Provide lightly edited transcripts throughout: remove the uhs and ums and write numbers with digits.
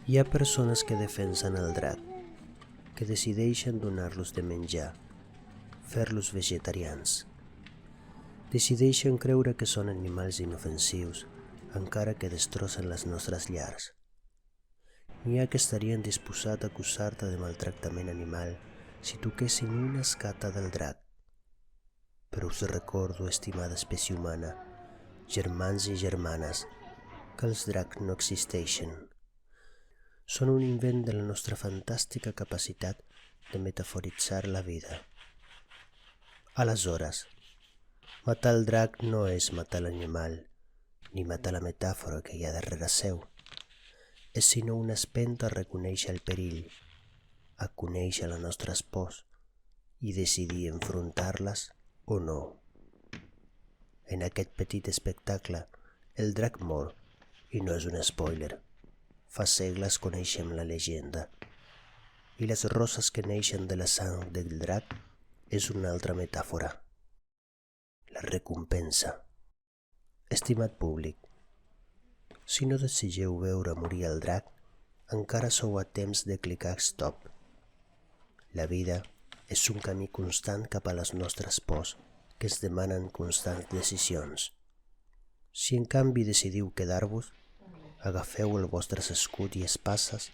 Hi ha persones que defensen el drac, que decideixen donar-los de menjar, fer-los vegetarians. Decideixen creure que són animals inofensius, encara que destrossen les nostres llars. N'hi ha que estarien disposats a acusar-te de maltractament animal si toquessin una escata del drac. Però us recordo, estimada espècie humana, germans i germanes, que els dracs no existeixen. Són un invent de la nostra fantàstica capacitat de metaforitzar la vida. Aleshores, matar el drac no és matar l'animal, ni matar la metàfora que hi ha darrere seu. És sinó una espenta a reconèixer el perill, a conèixer les nostres pors i decidir enfrontar-les o no. En aquest petit espectacle, el drac mor, i no és un spoiler. Fa segles coneixem la llegenda, i les roses que neixen de la sang del drac és una altra metàfora. La recompensa. Estimat públic, si no desitgeu veure morir el drac, encara sou a temps de clicar stop. La vida és un camí constant cap a les nostres pors que es demanen constants decisions. Si en canvi decidiu quedar-vos, agafeu el vostre escut i espases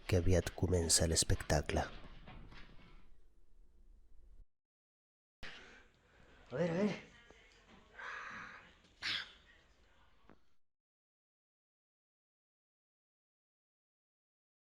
que aviat comença l'espectacle. A ver,